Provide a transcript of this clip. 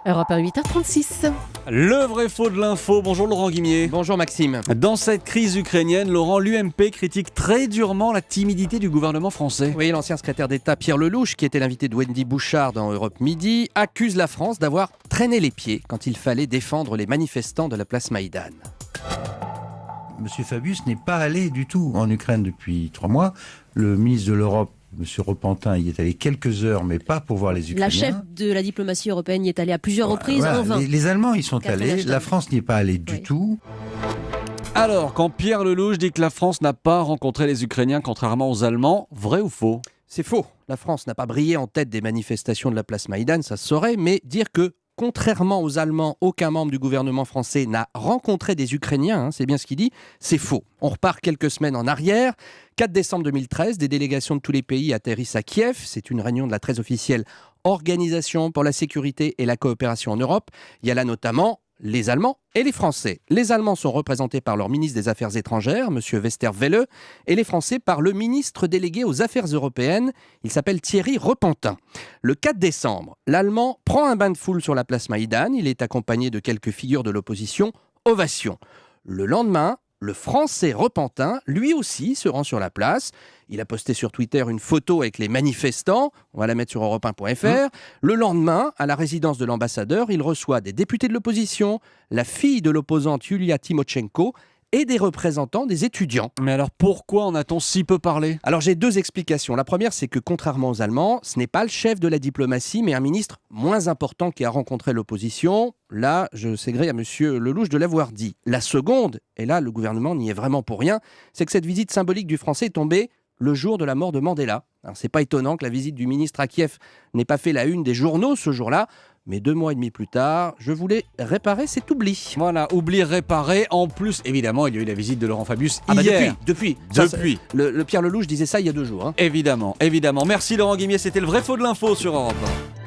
Europe 1, 8h36. Le vrai faux de l'info. Bonjour Laurent Guimier. Bonjour Maxime. Dans cette crise ukrainienne, Laurent, l'UMP critique très durement la timidité du gouvernement français. Oui, l'ancien secrétaire d'État Pierre Lellouche, qui était l'invité de Wendy Bouchard dans Europe Midi, accuse la France d'avoir traîné les pieds quand il fallait défendre les manifestants de la place Maïdan. Monsieur Fabius n'est pas allé du tout en Ukraine depuis 3 mois. Le ministre de l'Europe, Monsieur Repentin, y est allé quelques heures, mais pas pour voir les Ukrainiens. La chef de la diplomatie européenne y est allée à plusieurs reprises, Voilà, en vain. les Allemands y sont Catherine allés, Ashton. la France n'y est pas allée du tout. Alors, quand Pierre Lellouche dit que la France n'a pas rencontré les Ukrainiens contrairement aux Allemands, vrai ou faux ? C'est faux. La France n'a pas brillé en tête des manifestations de la place Maïdan, ça se saurait, mais dire que contrairement aux Allemands, aucun membre du gouvernement français n'a rencontré des Ukrainiens, c'est bien ce qu'il dit, c'est faux. On repart quelques semaines en arrière. 4 décembre 2013, des délégations de tous les pays atterrissent à Kiev. C'est une réunion de la très officielle Organisation pour la sécurité et la coopération en Europe. Il y a là notamment les Allemands et les Français. Les Allemands sont représentés par leur ministre des Affaires étrangères, M. Westerwelle, et les Français par le ministre délégué aux Affaires européennes. Il s'appelle Thierry Repentin. Le 4 décembre, l'Allemand prend un bain de foule sur la place Maïdan. Il est accompagné de quelques figures de l'opposition. Ovation. Le lendemain, le Français Repentin, lui aussi, se rend sur la place. Il a posté sur Twitter une photo avec les manifestants. On va la mettre sur europe1.fr. Le lendemain, à la résidence de l'ambassadeur, il reçoit des députés de l'opposition, la fille de l'opposante Yulia Tymoshenko et des représentants des étudiants. Mais alors pourquoi en a-t-on si peu parlé ? Alors j'ai 2 explications. La première, c'est que contrairement aux Allemands, ce n'est pas le chef de la diplomatie, mais un ministre moins important qui a rencontré l'opposition. Là, je sais gré à M. Lellouche de l'avoir dit. La seconde, et là le gouvernement n'y est vraiment pour rien, c'est que cette visite symbolique du Français est tombée le jour de la mort de Mandela. Alors c'est pas étonnant que la visite du ministre à Kiev n'ait pas fait la une des journaux ce jour-là, mais 2 mois et demi plus tard, je voulais réparer cet oubli. Voilà, oubli réparé. En plus, évidemment, il y a eu la visite de Laurent Fabius Ah bah hier. depuis. Le Pierre Lellouche disait ça il y a 2 jours. Évidemment, évidemment. Merci Laurent Guimier, c'était le vrai faux de l'info sur Europe 1.